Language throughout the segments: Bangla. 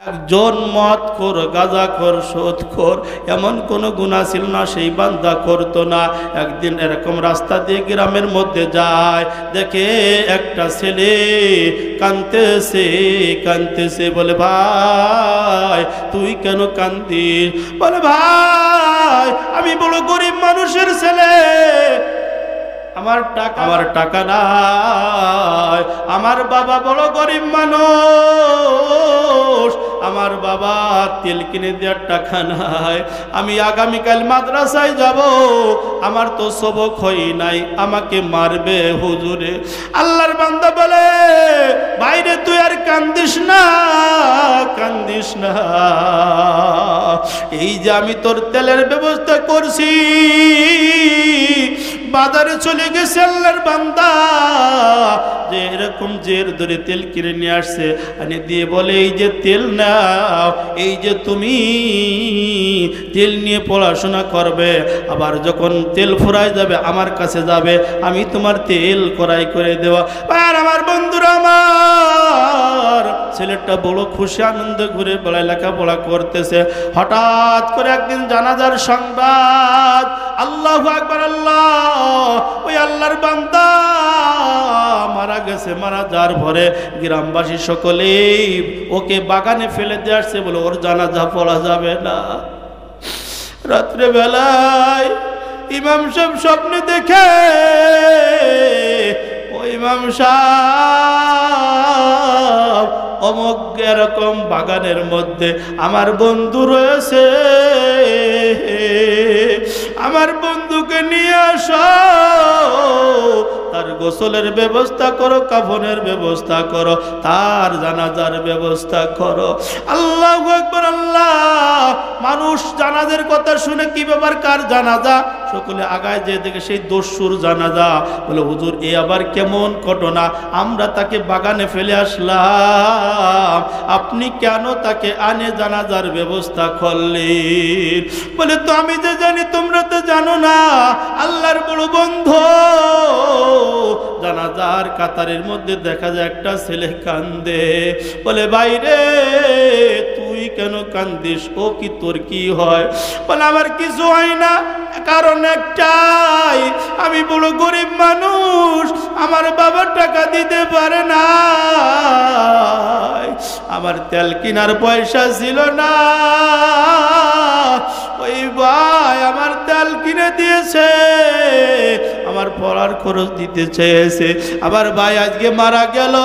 একজন মদখোর, গাঁজাখোর, সুদখোর এমন কোনো গুনাহ ছিল না সেই বান্দা করতো না। একদিন এরকম রাস্তা দিয়ে গ্রামের মধ্যে যায়, দেখে একটা ছেলে কাঁদতেছে কাঁদতেছে। বলে ভাই তুই কেন কান্দিস? বলে ভাই আমি বড় গরিব মানুষের ছেলে, আমার টাকা নাই, আমার বাবা বড় গরিব মানুষ, আমার বাবা তেল কিনে দেওয়ার টাকা নাই, আমি আগামীকাল মাদ্রাসায় যাব, আমার তো সবক হয় নাই, আমাকে মারবে হুজুরে। আল্লাহর বান্দা বলে বাইরে তুই আর কান্দিস না কান্দিস না, এই যে আমি তোর তেলের ব্যবস্থা করছি, বাজারে চলে গেছে আল্লাহর বান্দা, যে এরকম জের ধরে তেল কিনে নিয়ে আসছে, আনে দিয়ে বলে এই যে তেল নাও, এই যে তুমি তেল নিয়ে পড়াশোনা করবে, আবার যখন তেল ফুরাই যাবে আমার কাছে যাবে, আমি তোমার তেল ক্রয় করে দেওয়া। আর আমার বন্ধুরা, আমার ছেলেটা বড় খুশি আনন্দে ঘুরে বেড়ায় লেখাপড়া করতেছে। হঠাৎ করে একদিন জানাজার সংবাদ, আল্লাহু আকবার আল্লাহ, ওই আল্লাহর বান্দা মারা গেছে। মারা যাওয়ার পরে গ্রামবাসী সকলেই ওকে বাগানে ফেলে দিয়ে আসছে, বলে ওর জানাজা পড়া যাবে না। রাত্রে বেলায় ইমাম সাহেব স্বপ্নে দেখে, ও ইমাম সাহেব অমুক এরকম বাগানের মধ্যে আমার বন্ধু রয়েছে, আমার বন্ধুকে নিয়ে আসো, তার গোসলের ব্যবস্থা করো, কাফনের ব্যবস্থা করো, তার জানাজার ব্যবস্থা করো। আল্লাহু আকবার আল্লাহ। মানুষ জানাজার কথা শুনে কি ব্যাপার, কার জানাজা? সকলে আগায় যে দেখে সেই দস্যুর জানাজা। বলে হুজুর এ আবার কেমন ঘটনা, আমরা তাকে বাগানে ফেলে আসলাম, আপনি কেন তাকে আনে জানাজার ব্যবস্থা করলেন? বলে তো আমি যে জানি তোমরা তো জানো না, আল্লাহর বড় বন্ধু। জানাজার কাতারের মধ্যে দেখা যায় একটা ছেলে কান্দে। বলে বাইরে তুই কেন কান্দিস? ও কি তোর কি হয়? বলে আমার কিছু হয় না, কারণ একটাই, আমি বড় গরিব মানুষ, আমার বাবা টাকা দিতে পারে না, আমার তেল কেনার পয়সা ছিল না, ওই ভাই আমার তেল কিনে দিয়েছে, আমার পড়ার খরচ দিতে চেয়েছে, আমার ভাই আজকে মারা গেল,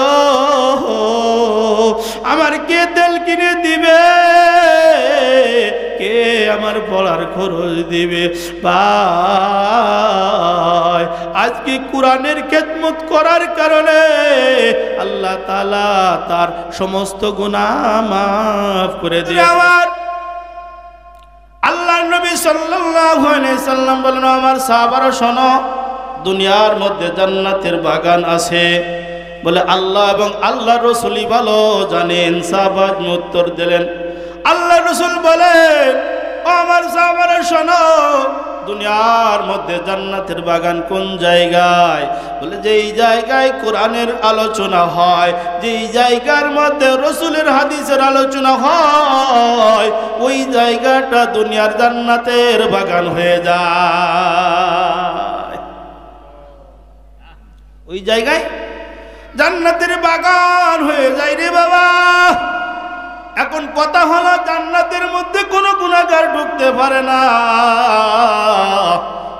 আমার কে তেল কিনে দিবে, কে আমার পড়ার খরচ দিবে? ভাই আজকে কোরআনের খেদমত করার কারণে আল্লাহ তাআলা তার সমস্ত গুনাহ মাফ করে দিয়ে। আল্লাহর নবী সাল্লাল্লাহু আলাইহি সাল্লাম বলেন, আমার সাহাবারা শোনো, দুনিয়ার মধ্যে জান্নাতের বাগান আছে। বলে আল্লাহ এবং আল্লাহর রাসূলই ভালো জানেন। সাহাবা উত্তর দিলেন, আল্লাহর রাসূল বলেন, ও আমার সাহাবারা শোনো, দুনিয়ার মধ্যে জান্নাতের বাগান কোন জায়গায়? বলে যেই জায়গায় কোরআনের আলোচনা হয়, যেই জায়গার মধ্যে রাসূলের হাদিসের আলোচনা হয়, ওই জায়গাটা দুনিয়ার জান্নাতের বাগান হয়ে যায়। ওই জায়গায় জান্নাতের বাগান হয়ে যায় রে বাবা। এখন কথা হলো, জান্নাতের মধ্যে কোনো গুনাহগার ঢুকতে পারে না,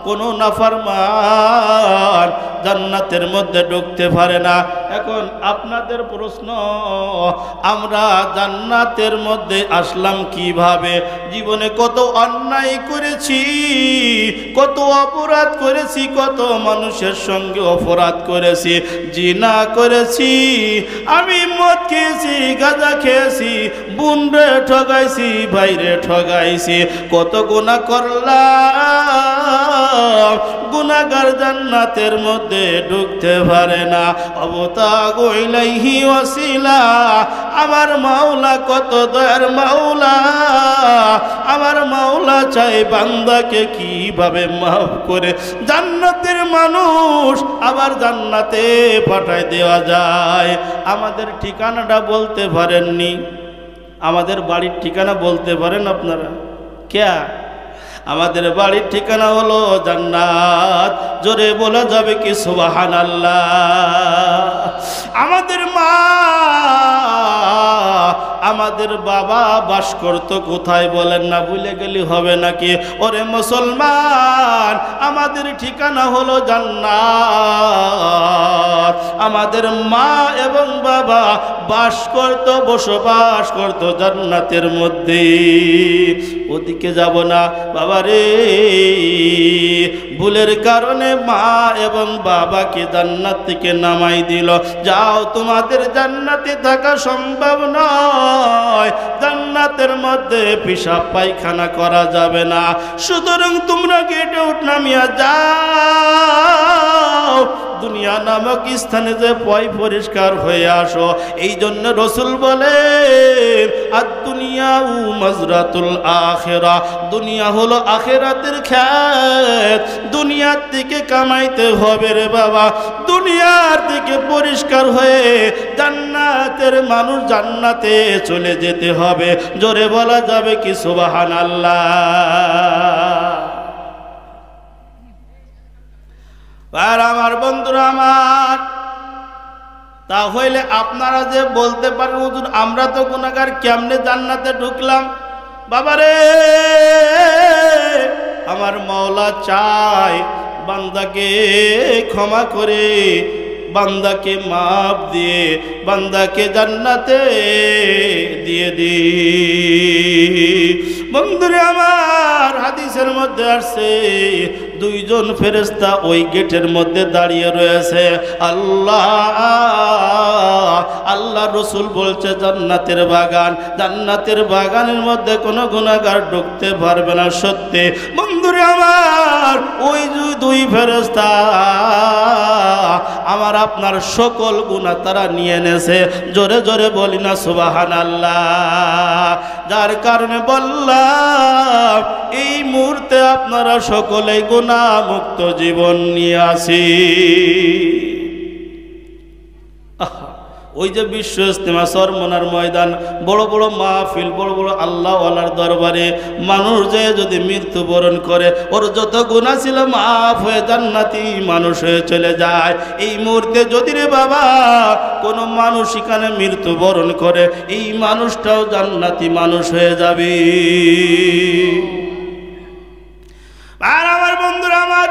কোনো নাফরমান জান্নাতের মধ্যে ঢুকতে পারে না। এখন আপনাদের প্রশ্ন, আমরা জান্নাতের মধ্যে আসলাম কিভাবে? জীবনে কত অন্যায় করেছি, কত অপরাধ করেছি, কত মানুষের সঙ্গে অপরাধ করেছি, জিনা করেছি, আমি মদ খেয়েছি, গাঁজা খেয়েছি, বোনরে ঠগাইছি, ভাইরে ঠগাইছি, কত গুনাহ করলাম। গুনাহগার জান্নাতের মধ্যে ঢুকতে পারে না। অবতাগু ইলাইহি ওয়াসিলা, আমার মাওলা কত দয়ার মাওলা, আমার মাওলা চাই বান্দাকে কিভাবে মাফ করে জান্নাতের মানুষ আবার জান্নাতে পাঠায় দেওয়া যায়। আমাদের ঠিকানাটা বলতে পারেননি, আমাদের বাড়ির ঠিকানা বলতে পারেন আপনারা? ক্যা? আমাদের বাড়ির ঠিকানা হলো জান্নাত। জোরে বলা যাবে কি সুবহানাল্লাহ? আমাদের মা আমাদের বাবা বাস করতো কোথায় বলেন না? ভুলে গেলে হবে নাকি? ওরে মুসলমান, আমাদের ঠিকানা হলো জান্নাত। আমাদের মা এবং বাবা বাস করতো, বসবাস করতো জান্নাতের মধ্যে। ওদিকে যাব না বাবা রে, ভুলের কারণে মা এবং বাবাকে জান্নাত থেকে নামাই দিল। যাও, তোমাদের জান্নাতে থাকা সম্ভব নয়, জান্নাতের মধ্যে পেশাব পায়খানা করা যাবে না। সুতরাং তোমরা গেটে উঠ নামিয়া যাও, দুনিয়া নামক স্থানে যে পয় পরিষ্কার হয়ে আসো। এই জন্য রসুল বলেন আদ-দুনিয়া মাজরাতুল আখিরা, দুনিয়া হলো আখিরাতের ক্ষেত। দুনিয়ার থেকে কামাইতে হবে রে বাবা, দুনিয়ার থেকে পরিষ্কার হয়ে জান্নাতের মানুষ জান্নাতে চলে যেতে হবে। জোরে বলা যাবে কি সুবহানাল্লাহ? আর আমার বন্ধুরা আমার, তাহলে আপনারা যে বলতে পারেন হুজুর আমরা তো গুনাহগার, কেমনে জান্নাতে ঢুকলাম? বাবারে, আমার মাওলা চায় বান্দাকে ক্ষমা করে, বান্দাকে মাফ দিয়ে, বান্দাকে জান্নাতে দিয়ে দি। বন্ধুরে আমার, হাদিসের মধ্যে আসছে দুইজন ফেরেশতা ওই গেটের মধ্যে দাঁড়িয়ে রয়েছে। আল্লাহ রসুল বলছে জান্নাতের বাগান, জান্নাতের বাগানের মধ্যে কোনো গুনাহগার ঢুকতে পারবে না। সত্যি বন্ধুরে আমার, ওই দুই ফেরেশতা আমার আপনার সকল গুনাহ তারা নিয়ে নেছে। জোরে জোরে বলি না সুবহানাল্লাহ? যার কারণে বললাম এই মুহূর্তে আপনারা সকলেই গুনাহ মুক্ত জীবন নিয়ে আসি। ওই যে বিশ্ব ইজতেমা চরমনার ময়দান, বড় বড় মাহফিল, বড় বড় আল্লাহওয়ালার দরবারে মানুষ যে যদি মৃত্যুবরণ করে, ওর যত গুনাহ ছিল মাফ হয়ে জান্নাতি মানুষ হয়ে চলে যায়। এই মুহূর্তে যদি রে বাবা কোনো মানুষ এখানে মৃত্যুবরণ করে, এই মানুষটাও জান্নাতি মানুষ হয়ে যাবে। আর আমার বন্ধুরা আমার,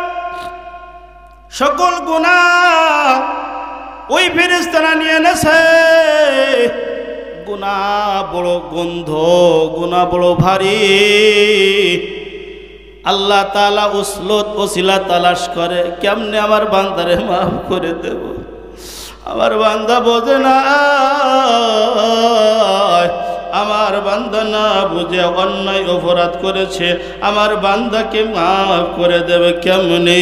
সকল গুনাহ ওই ফেরেশতারা নিয়ে নেছে। গুনাহ বড় গন্ধ, গুনাহ বড় ভারী। আল্লাহ তাআলা উসলত ওসিলা তালাশ করে, কেমনে আমার বান্দারে মাফ করে দেব। আমার বান্দা বোঝে না, আমার বান্দা না বুঝে অন্যায় অপরাধ করেছে, আমার বান্দাকে মাফ করে দেবে কেমনে?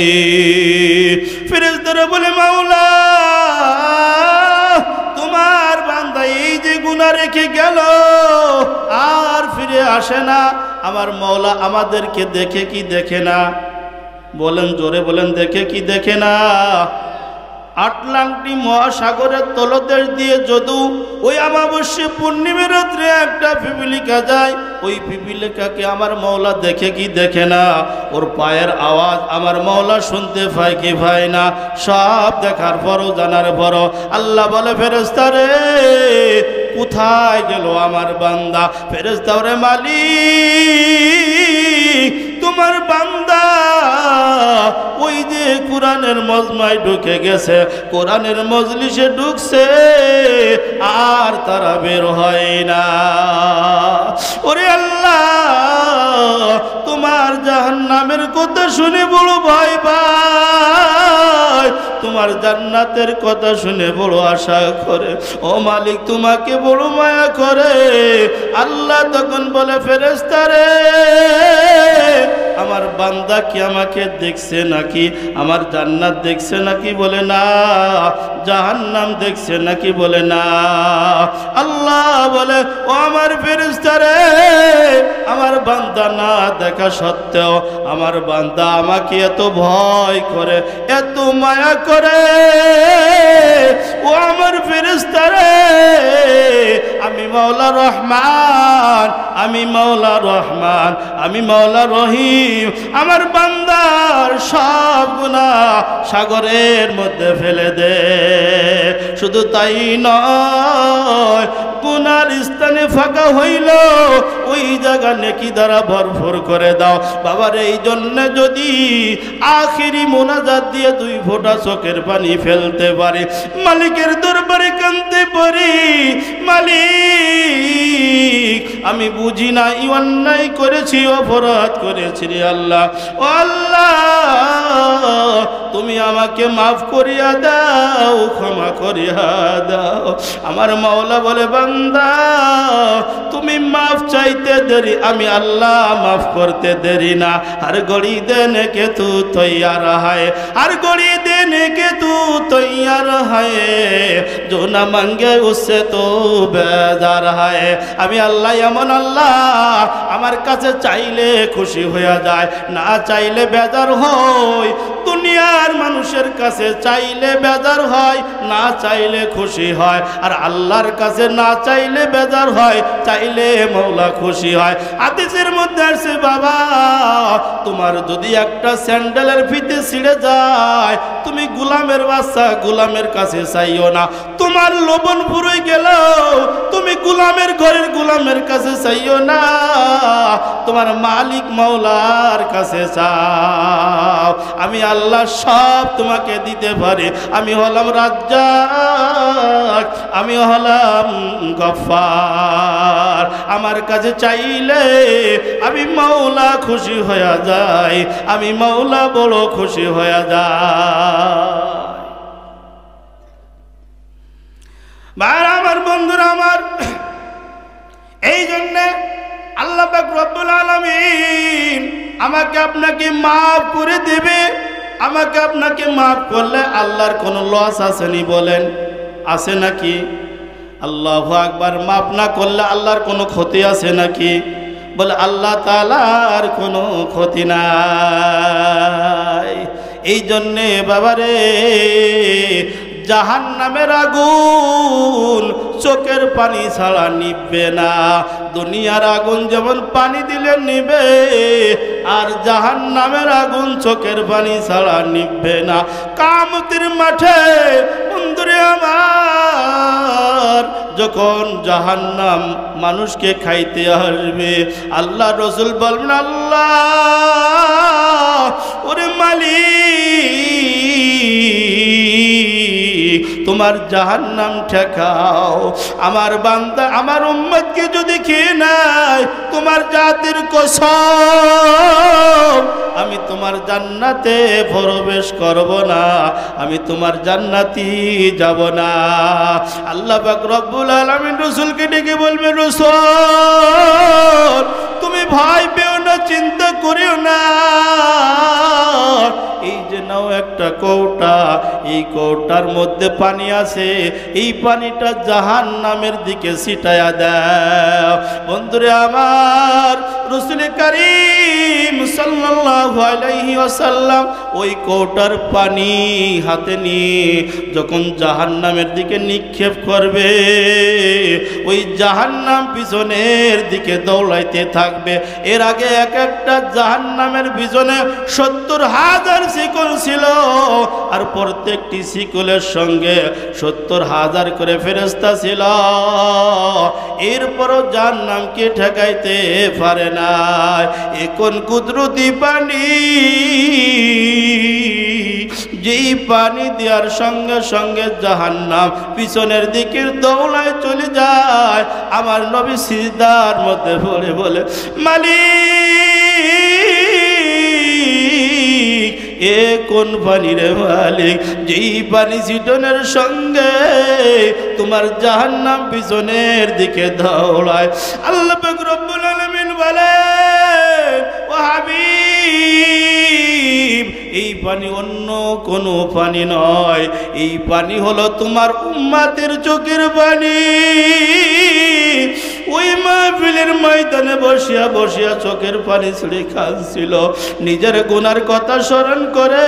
ফেরেশতারা বলে মাওলা, তোমার বান্দা এই যে গুনাহ রেখে গেল আর ফিরে আসে না, আমার মাওলা আমাদেরকে দেখে কি দেখে না? বলেন, জোরে বলেন, দেখে কি দেখে না? আটলান্টিক মহাসাগরের তলদেশ দিয়ে যদু ওই অমাবস্যা পূর্ণিমার রাত্রে একটা পিপিলিকা যায়, ওই পিপিলিকাকে আমার মাওলা দেখে কি দেখে না? ওর পায়ের আওয়াজ আমার মাওলা শুনতে পায় কি পায় না? সব দেখার পরও, জানার পরও আল্লাহ বলে ফেরেশতারে কোথায় গেল আমার বান্দা? ফেরেশতা ওরে মালিক, তোমার বান্দা ওই যে কোরআনের মজমায় ঢুকে গেছে, কোরআনের মজলিসে ঢুকছে, আর তারা বের হয় না। ওরে আল্লাহ, তোমার জাহান্নামের কথা শুনে বড় ভয় পায়, তোমার জান্নাতের কথা শুনে বড় আশা করে। ও মালিক, তোমাকে বড় মায়া করে। আল্লাহ তখন বলে ফেরেশতারে, আমার বান্দা কি আমাকে দেখছে নাকি? আমার জান্নাত দেখছে নাকি? বলে না। জাহান্নাম দেখছে নাকি? বলে না। আল্লাহ বলে, ও আমার ফেরেশতারে, আমার বান্দা না দেখা সত্ত্বেও আমার বান্দা আমাকে এত ভয় করে, এত মায়া করে। ও আমার ফেরেশতারে, আমি মাওলা রহমান, আমি মাওলা রহমান, আমি মাওলা রহিম। আমার বান্দার সব গুনাহ সাগরের মধ্যে ফেলে দে। শুধু তাই নয়, গুনার স্থানে ফাঁকা হইল ওই জায়গা নেকি দ্বারা ভরপুর করে দাও। বাবার এই জন্য যদি আখিরি মোনাজাত দিয়ে 2 ফোঁটা চোখের পানি ফেলতে পারি, মালিকের দরবারে কাঁদতে পারি, মালিক আমি বুঝি না অন্যায় করেছি, অপরাধ করেছি রে আল্লাহ। ও আল্লাহ, তুমি আমাকে মাফ করিয়া দাও, ক্ষমা করিয়া দাও। আমার মাওলা বলে, বান্দা তুমি মাফ চাইতে দেরি, আমি আল্লাহ মাফ করতে দেরি না। हर घड़ी देने के तू तैयार है, हर घड़ी देने के तू तैयार है, जो न मांगे उससे तो बेजार है। আমি আল্লাহ এমন আল্লাহ, আমার কাছে চাইলে খুশি হয়ে যায়, না চাইলে বেজার হয়। দুনিয়ার মানুষের কাছে চাইলে বেজার হয়, না চাইলে খুশি হয়। আর আল্লাহর কাছে না চাইলে বেজার হয়, চাইলে মওলা খুশি হয়। হাদিসের মধ্যে আছে, বাবা তোমার যদি একটা স্যান্ডেলের ফিতে ছিঁড়ে যায়, তুমি গোলামের বাচ্চা, গোলামের কাছে চাইও না। তোমার লবণ পুরোই গেল, তুমি গোলামের ঘরের গোলামের কাছে চাইও না, তোমার মালিক মাওলার কাছে চাও। আমি আল্লাহ সব তোমাকে দিতে পারি। আমি হলাম রাজ্জাক, আমি হলাম গফফার। আমার কাছে চাইলে আমি মাওলা খুশি হয়ে যায়, আমি মাওলা বড় খুশি হয়ে যায়। ভাইরা আমার, বন্ধুরা আমার, এই জন্যে আল্লাহ পাক রব্বুল আলামিন আমাকে আপনাকে মাফ করে দেবে। আমাকে আপনাকে মাফ করলে আল্লাহর কোনো লস আসেনি বলেন? আছে নাকি? আল্লাহু আকবার। মাফ না করলে আল্লাহর কোনো ক্ষতি আছে নাকি? বলে আল্লাহ তাআলার কোনো ক্ষতি নাই। এই জন্যে বাবারে, জাহান্নামের আগুন চোখের পানি ছাড়া নিভবে না। দুনিয়ার আগুন যেমন পানি দিলে নিবে, আর জাহান্নামের আগুন চোখের পানি ছাড়া নিভবে না। কিয়ামতের মাঠে বন্ধুরে আমার, যখন জাহান্নাম মানুষকে খাইতে আসবে, আল্লাহ রসুল বলবেন, আল্লাহ ওরে মালিক, তোমার জাহান্নাম ঠেকাও। আমার বান্দা, আমার উম্মতকে যদি খেয়ে নেয়, তোমার জাতির কসম, আমি তোমার জান্নাতে প্রবেশ করব না, আমি তোমার জান্নাতি যাব না। আল্লাহ পাক রব্বুল আলামিন রাসূলকে ডেকে বলবে, রাসূল তুমি ভয় পেও না, চিন্তা করিও না। এই যে নাও একটা কৌটা, এই কৌটার মধ্যে পানি আছে, এই পানিটা জাহান্নামের দিকে ছিটায়া দাও। বন্ধুরে আমার, রাসূল কারীম সাল্লাল্লাহু আলাইহি ওয়াসাল্লাম ওই কৌটার পানি হাতে নিয়ে যখন জাহান্নামের দিকে নিক্ষেপ করবে, ওই জাহান্নাম পিছনের দিকে দৌড়াইতে থাকবে। এর আগে এক একটা জাহান্নামের পিছনে 70,000 শিকল ছিল, আর প্রত্যেকটি শিকলের সঙ্গে 70,000 করে ফেরেশতা ছিল। এরপরও জাহান্নামকে ঠেকাইতে পারে না। এখন কুদরতি পানি, যেই পানি দেওয়ার সঙ্গে সঙ্গে জাহান্নাম পিছনের দিকে দৌড়ায় চলে যায়। আমার নবী সিজদার মধ্যে পড়ে বলে, মালিক এ কোন পানি রে মালিক, যেই পানি ছিটনের সঙ্গে তোমার জাহান্নাম পিছনের দিকে দৌড়ায়। আল্লাহ পাক রব্বুল আলামিন বলেন, ও হাবিব, এই পানি অন্য কোনো পানি নয়, এই পানি হলো তোমার উম্মতের চোখের পানি। ওই মাহফিলের ময়দানে বসিয়া বসিয়া চোখের পানি ছেড়ে কাঁদছিল, নিজের গুনার কথা স্মরণ করে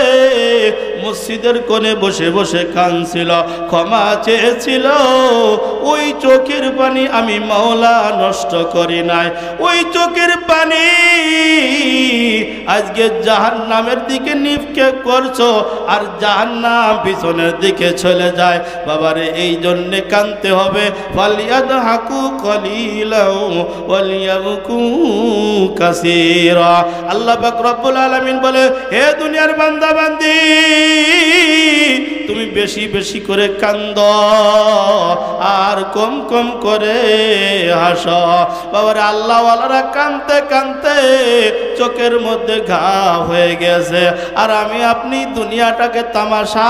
মসজিদের কোণে বসে বসে কাঁদছিল, ক্ষমা চেয়েছিল। ওই চোখের পানি আমি মাওলা নষ্ট করি নাই, ওই চোখের পানি আজকে জাহান্নামের দিকে নিক্ষেপ করছো, আর জাহান্নাম পিছনের দিকে চলে যায়। বাবারে এই জন্য কাঁদতে হবে। ফালিয়াদহাকু কলিলাও ওয়ালিয়াবকু কাসীরা। আল্লাহ পাক রব্বুল আলামিন বলে, হে দুনিয়ার বান্দা বান্দি, তুমি বেশি বেশি করে কান্দো আর কম কম করে হাসো। বাবারে আল্লাহ ওয়ালারা কাঁদতে কাঁদতে চোখের মধ্যে ঘা হয়ে গেছে, আর আমি আপনি দুনিয়াটাকে তামাশা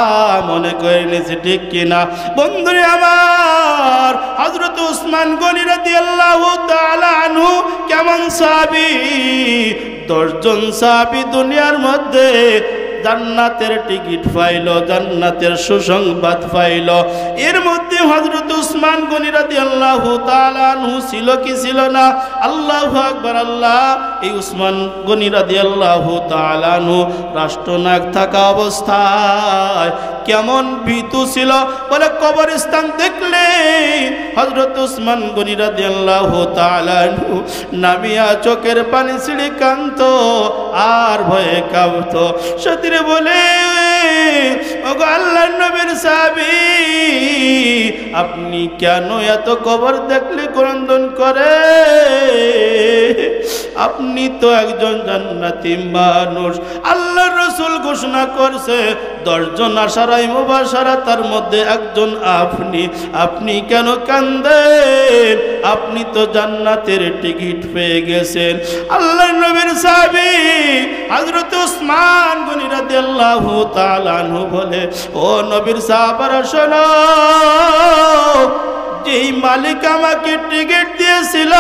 মনে করে নিয়েছি, ঠিক কিনা? বন্ধুরে আমার, হযরত উসমান গনি রাদিয়াল্লাহু তাআলা আনহু কেমন সাহাবী! 10 জন সাহাবী দুনিয়ার মধ্যে জান্নাতের টিকিট পাইল, জান্নাতের সুসংবাদ পাইল। এর মধ্যে হযরত উসমান গনি রাদিয়াল্লাহু তাআলা আনহু ছিল কি ছিল না? আল্লাহু আকবার। আল্লাহ, এই উসমান গনি রাদিয়াল্লাহু তাআলা আনহু রাষ্ট্রনায়ক থাকা অবস্থায় কেমন ভীতু ছিল বলে, কবরস্থান দেখলে হযরত উসমান গনি রাদিয়াল্লাহু তাআলা আনহু নামিয়া চোখের পানি ছেড়ে কাঁদতো আর ভয়ে কাঁপতো। সতীরে বলে, ওগো আল্লাহর নবীর সাহাবী, আপনি কেন এত কবর দেখলে ক্রন্দন করে? আপনি তো একজন জান্নাতি মানুষ। আল্লাহর রাসূল ঘোষণা করছে 10 জন আশারায়ে মুবাশশারা, তার মধ্যে একজন আপনি। আপনি কেন কাঁদেন? আপনি তো জান্নাতের টিকিট পেয়ে গেছেন। আল্লাহর নবীর সাহাবী হযরত উসমান গনি রাদিয়াল্লাহু তাআলা আনহু বলে, ও নবীর সাহাবারা শোনো, যেই মালিক আমাকে টিকিট দিয়েছিল,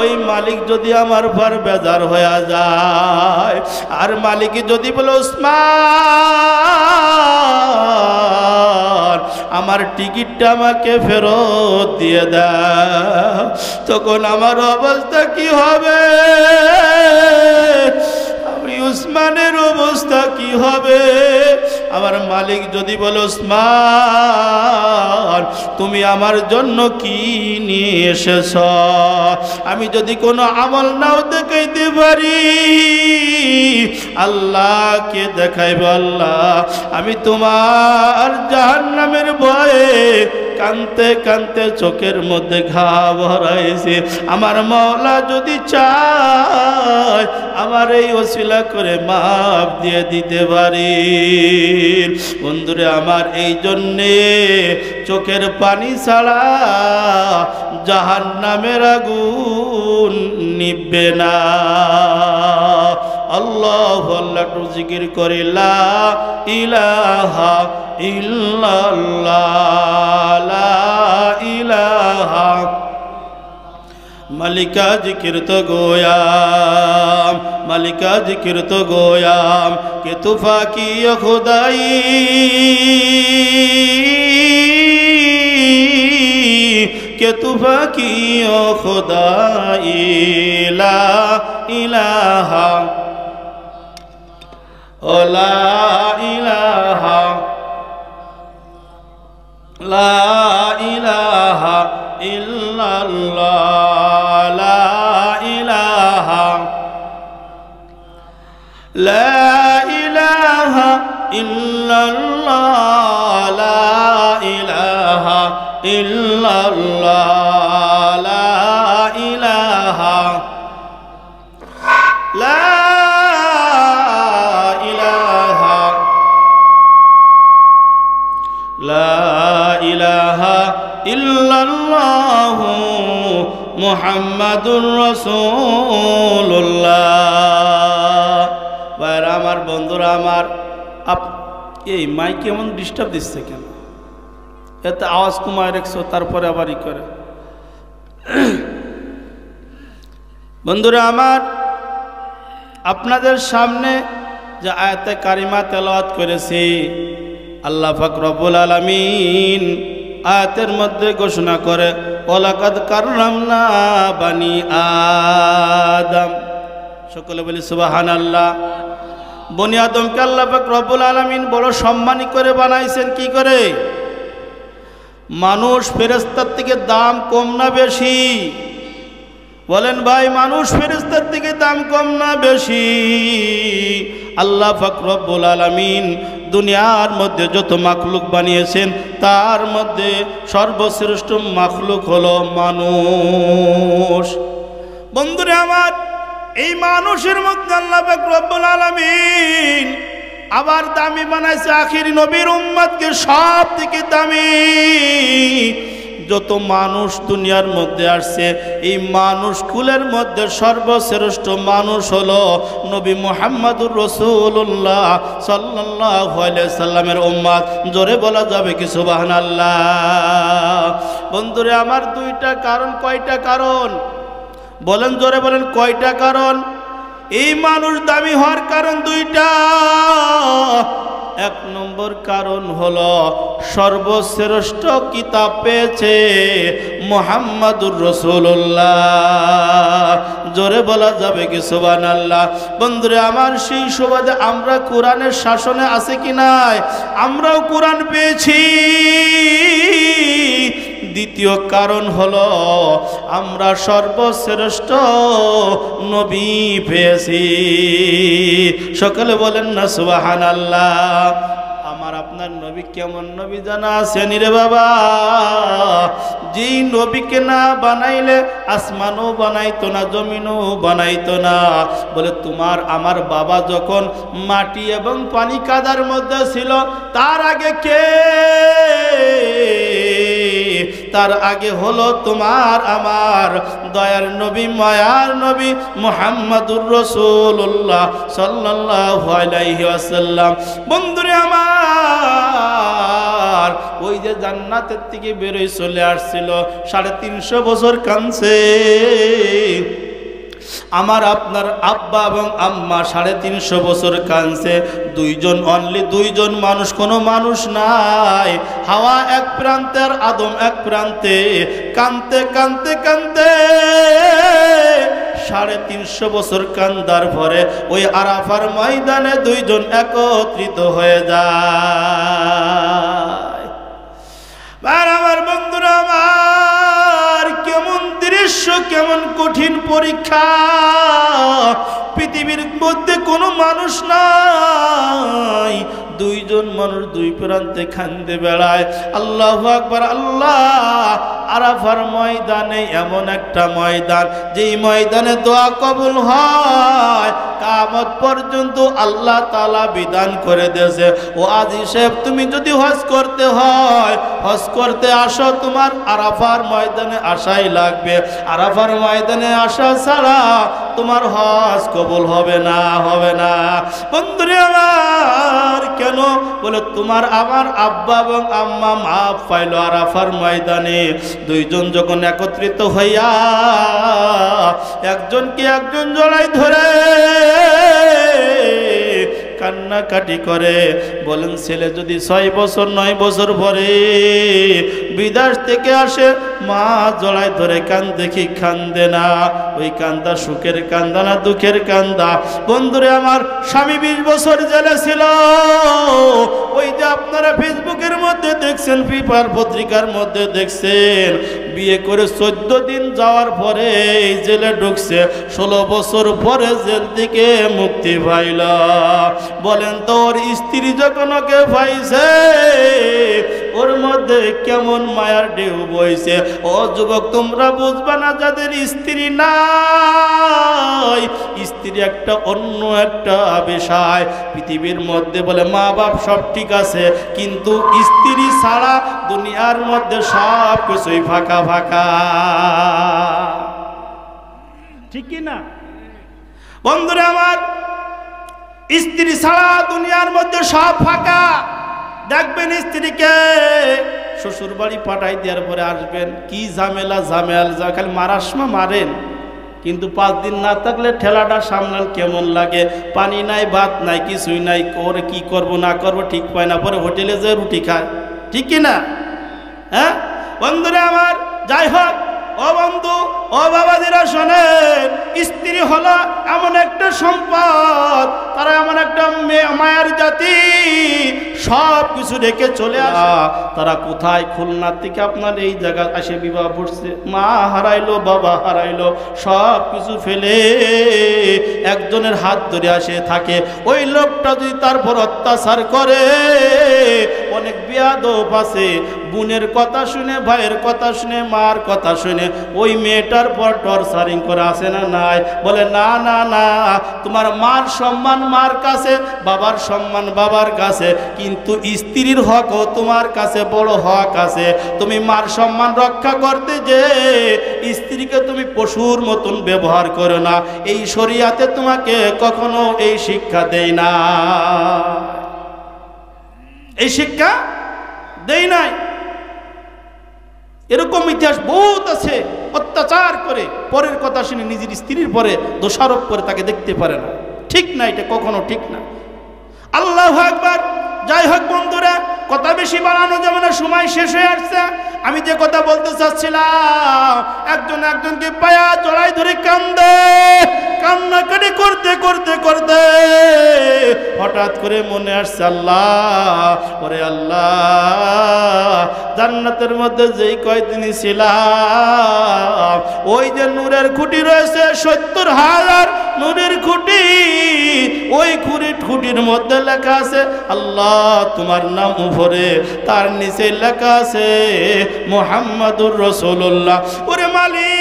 ওই মালিক যদি আমার পর বেজার হয়ে যায়, আর মালিক যদি বলে, উসমান আমার টিকিটটা আমাকে ফেরত দিয়ে দাও, তখন আমার অবস্থা কি হবে? উসমানের অবস্থা কি হবে? আমার মালিক যদি বলে, উসমান তুমি আমার জন্য কি নিয়ে এসেছ? আমি যদি কোনো আমল নাও দেখাইতে পারি, আল্লাহকে দেখাইব। আল্লাহ, আমি তোমার জাহান্নামের ভয়ে কানতে কানতে চোখের মধ্যে ঘা ভরাইছে। আমার মাওলা যদি চায় আমার এই ওসিলা করে মাফ দিয়ে দিতে পারি। বন্ধুরে আমার, এই জন্যে চোখের পানি ছাড়া জাহান্নামের আগুন নিভবে না। আল্লাহু আল্লাহ একটু জিকির করে, লা ইলাহা ইল্লাল্লাহ, লা ইলাহা। মালিকা জিকির তো গোয়াম, মালিকা জিকির তো গোয়াম, কে তুফা কি খুদাই, কে তুফা কি খুদাই, লা ইলাহা ও লা ইলাহা, লা ইলাহা ইল্লাল্লাহ, লা ইলাহা, লা ইলাহা ইল্লাল্লাহ, লা ইলাহা ইল্লাল্লাহ, লা ইলাহা, লা ইলাহা, লা ইলাহা ইল্লাল্লাহু মুহাম্মাদুর রাসূলুল্লাহ। ভাইরা আমার, বন্ধুরা আমার, এই মাইক কেমন ডিস্টার্ব দিচ্ছে কেন? এতে আওয়াজ কমায় রেখছো, তারপরে আবার ই করে। বন্ধুরা আমার, আপনাদের সামনে যে আয়াতে কারিমা তেলাওয়াত করেছি, আল্লাহ পাক রব্বুল আলামিন আয়াতের মধ্যে ঘোষণা করে, ওয়ালাকাদ কাররামনা বানি আদম। সকলে বলি সুবহানাল্লাহ। বনি আদমকে আল্লাহ পাক রব্বুল আলামিন বড় সম্মানী করে বানাইছেন। কি করে? মানুষ ফেরেশতার থেকে দাম কম না বেশি? বলেন ভাই, মানুষ ফেরেশতার থেকে দাম কম না বেশি? আল্লাহ পাক রব্বুল আলামিন দুনিয়ার মধ্যে যত মাখলুক বানিয়েছেন তার মধ্যে সর্বশ্রেষ্ঠ মাখলুক হলো মানুষ। বন্ধুরা আমার, এই মানুষের মধ্যে আল্লাহ পাক রব্বুল আলামিন আবার দামি বানাইছে আখিরি নবীর উম্মতকে সব থেকে দামি। যত মানুষ দুনিয়ার মধ্যে আসছে এই মানুষ কুলের মধ্যে সর্বশ্রেষ্ঠ মানুষ হলো নবী মুহাম্মদুর রাসূলুল্লাহ সাল্লাল্লাহু আলাইহি সাল্লামের উম্মত। জোরে বলা যাবে কি সুবহানাল্লাহ? বন্ধুরা আমার, দুইটা কারণ। কয়টা কারণ বলেন? জোরে বলেন, কয়টা কারণ? এই মানুষ দামি হওয়ার কারণ দুইটা। এক নম্বর কারণ হলো সর্বশ্রেষ্ঠ কিতাব পেয়েছে মুহাম্মাদুর রাসূলুল্লাহ। জোরে বলা যাবে কি সুবহানাল্লাহ? বন্ধুরা আমার, সেই সুবাদে আমরা কোরআনের শাসনে আছে কি নাই? আমরাও কোরআন পেয়েছি। দ্বিতীয় কারণ হলো আমরা সর্বশ্রেষ্ঠ নবী পেয়েছি। সকলে বলেন না সুবহানাল্লাহ। আমার আপনার নবী কেমন নবী জানা আছে নি রে বাবা? যেই নবীকে না বানাইলে আসমানও বানাইতো না, জমিনও বানাইতো না। বলে তোমার আমার বাবা যখন মাটি এবং পানি কাদার মধ্যে ছিল, তার আগে কে? তার আগে হলো তোমার আমার দয়ার নবী, মায়ার নবী মুহাম্মাদুর রাসূলুল্লাহ সাল্লাল্লাহু আলাইহি ওয়াসাল্লাম। বন্ধুরে আমার, ওই যে জান্নাতের থেকে বেরোয় চলে আসছিল, 350 বছর কাঁদছে। আমার আপনার আব্বা এবং আম্মা 350 বছর কাঁদছে। দুইজন, অনলি দুইজন মানুষ, কোনো মানুষ নাই। হাওয়া এক প্রান্তে আর আদম এক প্রান্তে। কাঁদতে কাঁদতে কাঁদতে 350 বছর কান্দার পরে ওই আরাফার ময়দানে দুইজন একত্রিত হয়ে যায়। আমার বন্ধুরা আমার, কেমন দৃশ্য, কেমন কঠিন পরীক্ষা। পৃথিবীর মধ্যে কোনো মানুষ নাই, দুইজন মানুষ দুই প্রান্তে কাঁদে বেড়ায়। আল্লাহু আকবার। আল্লাহ আরাফার ময়দানে এমন একটা ময়দান, যেই ময়দানে দোয়া কবুল হয় কিয়ামত পর্যন্ত আল্লাহ তাআলা বিধান করে দিয়েছে, ও আজি সাহেব, তুমি যদি হজ করতে হয়, হজ করতে আসো, তোমার আরাফার ময়দানে আসাই লাগবে। আরাফার ময়দানে আসা ছাড়া তোমার হজ কবুল হবে না, হবে না। বন্ধুরে আমার, কেন? বলে তোমার আমার আব্বা এবং আম্মা মাফ পাইল আরাফার ময়দানে। দুইজন যখন একত্রিত হইয়া একজনকে একজন জড়াই ধরে কান্নাকাটি করে। বলেন, ছেলে যদি 6 বছর 9 বছর পরে বিদেশ থেকে আসে, মা জড়াই ধরে কান্দে কি কান্দে না? ওই কান্দা সুখের কান্দা না দুঃখের কান্দা? বন্ধুরে আমার, স্বামী 20 বছর জেলে ছিল। ওই যে আপনারা ফেসবুকের মধ্যে দেখছেন, পেপার পত্রিকার মধ্যে দেখছেন, বিয়ে করে 14 দিন যাওয়ার পরে জেলে ঢুকছে, 16 বছর পরে জেল থেকে মুক্তি পাইল। বলেন তো, ওর স্ত্রী যখন ওকে পাইছে, ওর মধ্যে কেমন মায়ার ঢেউ বইছে। ও যুবক, তোমরা বুঝবা না, যাদের স্ত্রী নাই, স্ত্রী একটা অন্য একটা বিষয়। পৃথিবীর মধ্যে বলে মা বাপ সব ঠিক আছে, কিন্তু স্ত্রী ছাড়া দুনিয়ার মধ্যে সব কিছুই ফাঁকা ফাঁকা। ঠিক কি না বন্ধুরা আমার? স্ত্রী ছাড়া দুনিয়ার মধ্যে সব ফাঁকা। দেখবেন স্ত্রীকে শ্বশুর বাড়ি পাঠাই দেওয়ার পরে আসবেন, কি ঝামেলা ঝামেলা, খালি মারার সময় মারেন, কিন্তু 5 দিন না থাকলে ঠেলাটা সামলাল কেমন লাগে। পানি নাই, ভাত নাই, কিছুই নাই, করে কি করব না করব ঠিক পায় না, পরে হোটেলে যে রুটি খায়। ঠিক কি না? হ্যাঁ বন্ধুরা আমার, যাই হোক ও বন্ধু ও বাবাজিরা শোনেন, স্ত্রী হলো এমন একটা সম্পদ, তারা এমন একটা মায়ের জাতি, সব কিছু রেখে চলে আসে। তারা কোথায়? খুলনার থেকে আপনার এই জায়গা এসে বিবাহ করছে, মা হারাইলো, বাবা হারাইলো, সব কিছু ফেলে একজনের হাত ধরে আসে থাকে। ওই লোকটা যদি তারপর অত্যাচার করে, অনেক বেয়াদব আছে, বোনের কথা শুনে, ভাইয়ের কথা শুনে, মার কথা শুনে ওই মেয়েটার পর টর্চারিং করে আসে না নাই? বলে না না না, তোমার মার সম্মান মার কাছে, বাবার সম্মান বাবার কাছে, কিন্তু স্ত্রীর হকও তোমার কাছে বড় হক আছে। তুমি মার সম্মান রক্ষা করতে যে স্ত্রীকে তুমি পশুর মতন ব্যবহার করো না, এই শরিয়াতে তোমাকে কখনো এই শিক্ষা দেয় না, এই শিক্ষা দেই নাই। এরকম ইতিহাস বহুত আছে, অত্যাচার করে পরের কথা শুনে নিজের স্ত্রীর পরে দোষারোপ করে তাকে দেখতে পারে না। ঠিক না, এটা কখনো ঠিক না। আল্লাহু আকবার। যাই হোক বন্ধুরা, কথা বেশি বাড়ানো যাবে না, সময় শেষ হয়ে আসছে। আমি যে কথা বলতে চাচ্ছিলাম, একজন একজনকে পায়া জড়াই ধরে কান্দে, কান্নাকাটি করতে করতে করতে হঠাৎ করে মনে আসছে, আল্লাহ, ওরে আল্লাহ, জান্নাতের মধ্যে যেই কয়দিনই ছিলাম, ওই যে নূরের খুঁটি রয়েছে ৭০,০০০ নূরের খুঁটি, ওই খুঁটির মধ্যে লেখা আছে আল্লাহ তোমার নাম উপরে, তার নিচে লেখা আছে মুহাম্মাদুর রাসূলুল্লাহ। ওরে মালিক,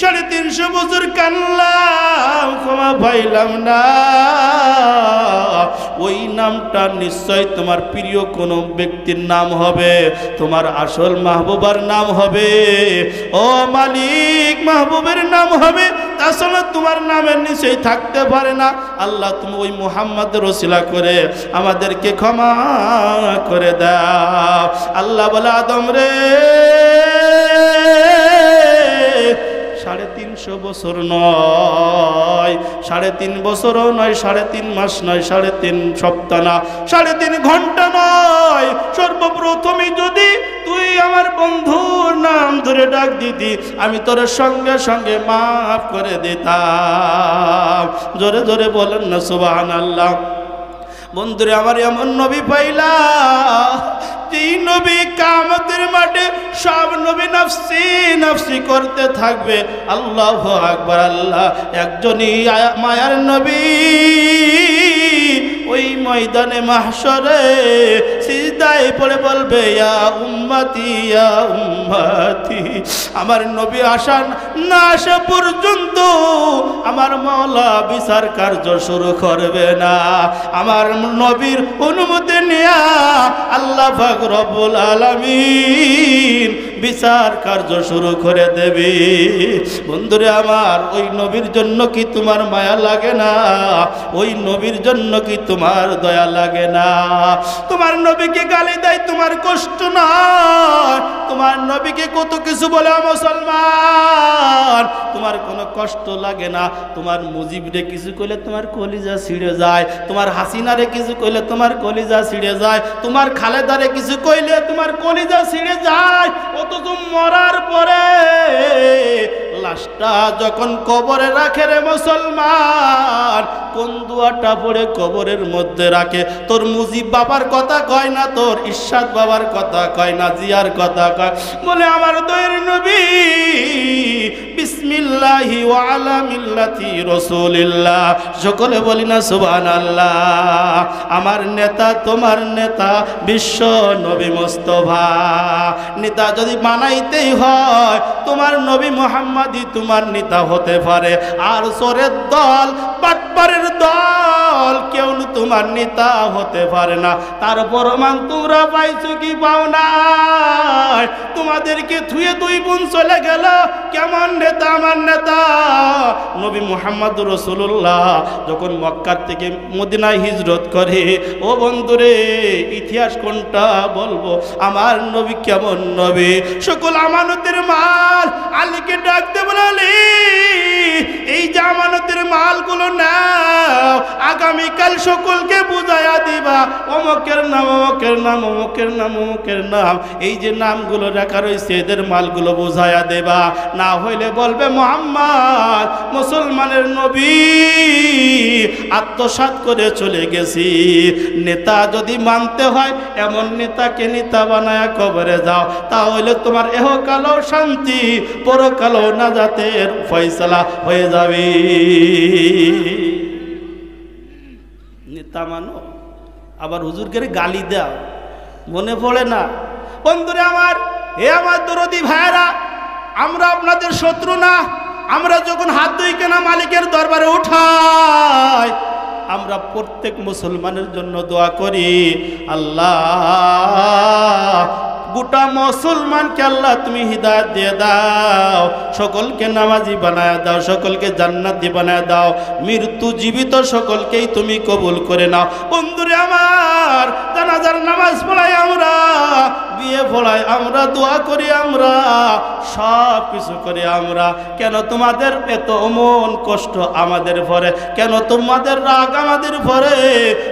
৩৫০ বছর কানলাম, ক্ষমা পাইলাম না। ওই নামটা নিশ্চয় তোমার প্রিয় কোনো ব্যক্তির নাম হবে, তোমার আসল মাহবুবার নাম হবে। ও মালিক, মাহবুবের নাম হবে, তাছাড়া তোমার নামের নিচেই থাকতে পারে না। আল্লাহ, তুমি ওই মুহাম্মাদের ওসিলা করে আমাদেরকে ক্ষমা করে দাও। আল্লাহ বলে, আদম রে, ৩৫০ বছর নয়, ৩.৫ বছরও নয়, ৩.৫ মাস নয়, ৩.৫ সপ্তাহ না, ৩.৫ ঘন্টা নয়, সর্বপ্রথমে যদি তুই আমার বন্ধুর নাম ধরে ডাক দিতি, আমি তোর সঙ্গে সঙ্গে মাফ করে দিতাম। জোরে জোরে বলেন না সুবহানাল্লাহ। বন্ধুরে আমার, এমন নবী পাইলা, যেই নবী কিয়ামতের মাঠে সব নবী নফসি নফসি করতে থাকবে। আল্লাহু আকবার। আল্লাহ একজনই মায়ার নবী, ওই ময়দানে মাহশরে সিজদায় পড়ে বলবে, ইয়া উম্মতি, ইয়া উম্মতি। আমার নবী আসা না আসা পর্যন্ত আমার মাওলা বিচার কার্য শুরু করবে না। আমার নবীর অনুমতি নিয়া আল্লাহ পাক রব্বুল আলামিন বিচার কার্য শুরু করে দেবে। বন্ধুরে আমার, ওই নবীর জন্য কি তোমার মায়া লাগে না? ওই নবীর জন্য কি তোমার দয়া লাগে না? তোমার নবীকে গালি দেয়, তোমার কষ্ট নয়? তোমার নবীকে কত কিছু বলে মুসলমান, তোমার কোনো কষ্ট লাগে না? তোমার মুজিবরে কিছু কইলে তোমার কলিজা ছিঁড়ে যায়, তোমার হাসিনারে কিছু কইলে তোমার কলিজা ছিঁড়ে যায়, তোমার খালেদারে কিছু কইলে তোমার কলিজা ছিঁড়ে যায়। অথচ মরার পরে লাশটা যখন কবরে রাখে রে মুসলমান, কোন দুয়াটা পড়ে কবরের মধ্যে রাখে? তোর মুজিব বাবার কথা কয় না, তোর ইরশাদ বাবার কথা কয় না, জিয়ার কথা কয়। বলে আমার দয়ার নবী, বিসমিল্লাহি ওয়া আলা মিল্লাতি রাসূলিল্লাহ। সকলে বলি না সুবহানাল্লাহ। আমার নেতা, তোমার নেতা বিশ্ব নবী মুস্তাফা। নেতা যদি বানাইতেই হয়, তোমার নবী মুহাম্মাদই তোমার নেতা হতে পারে। আর চোরের দল, বাটপারের দল কেউ তোমার নেতা হতে পারে না। তার প্রমাণ তোমরা পাইছো কি পাও নাই? তোমাদেরকে থুয়ে দুই বোন চলে গেল, কেমন নেতা আমার নেতা? নবী মুহাম্মদুর রাসূলুল্লাহ যখন মক্কার থেকে মদিনায় হিজরত করে, ও বন্ধুরে, ইতিহাস কোনটা বলবো? আমার নবী কেমন নবী? সকল আমানতের মাল আলীকে ডাকতে বলে, আলী, এই যে আমানতের মালগুলো নাও, আগামীকাল সকলকে বুঝাইয়া দিবা অমুকের নাম অমুকের নাম অমুকের নাম অমুকের নাম, এই যে নামগুলো রাখা রয়েছে এদের মালগুলো বুঝাইয়া দেবা। না হইলে বলবে মুহাম্মদ মুসলমানের নবী আত্মসাৎ করে চলে গেছি। নেতা যদি মানতে হয় এমন নেতাকে নেতা বানায়া কবরে যাও, তাহলে তোমার এহকালও শান্তি পরকালও নাজাতের ফয়সালা হয়ে যাবে। নেতা মানো আবার হুজুরকে গালি দাও, মনে পড়ে না? বন্ধুরা আমার, হে আমার দরদি ভাইরা, আমরা আপনাদের শত্রু না। আমরা যখন হাত দুই কেনা মালিকের দরবারে উঠাই, আমরা প্রত্যেক মুসলমানের জন্য দোয়া করি, আল্লাহ গোটা মুসলমানকে আল্লাহ তুমি হিদায়াত দিয়ে দাও, সকলকে নামাজি বানায় দাও, সকলকে জান্নাতি বানায় দাও, মৃত্যু জীবিত সকলকেই তুমি কবুল করে নাও। বন্ধুরে আমার, জানাজার নামাজ পড়াই আমরা, বিয়ে পড়াই আমরা, দোয়া করি আমরা, সব কিছু করি আমরা। কেন তোমাদের এত মন কষ্ট আমাদের পরে? কেন তোমাদের রাগ আমাদের পরে?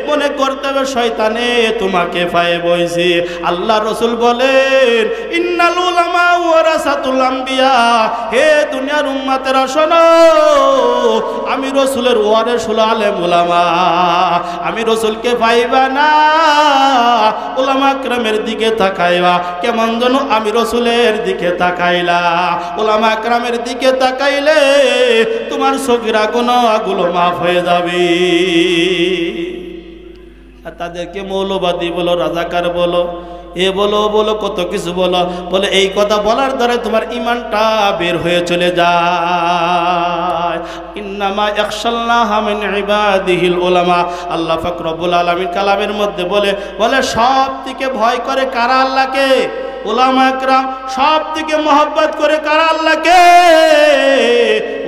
মনে করতে হবে শয়তানে তোমাকে পায়ে বইছে। আল্লাহ রসুল বলেন ইন্নাল উলামা ওয়ারাসাতুল আম্বিয়া, হে দুনিয়ার উম্মতেরা শোনো, আমি রসুলের ওয়ারিস হলো আলেম উলামা। আমি রসুলকে পাইবা না, উলামা کرامের দিকে তাকাইবা। কেমন যেন আমি রসুলের দিকে তাকাইলা, উলামা کرامের দিকে তাকাইলে তোমার সগীরা গুনাহগুলো মাফ হয়ে যাবে। আর তাদেরকে মৌলবাদী বলো, রাজাকার বলো, এ বলো বলো, কত কিছু বলো, বলে এই কথা বলার দ্বারা তোমার ঈমানটা বের হয়ে চলে যায়। ইন্নামা ইয়াখশাল্লাহা মিন ইবাদিহিল উলামা। আল্লাহ পাক রব্বুল আলামিন কালামের মধ্যে বলে সব থেকে ভয় করে কারা? আল্লাহকে। উলামা একরাম সব থেকে মহব্বত করে কারা? আল্লাহকে।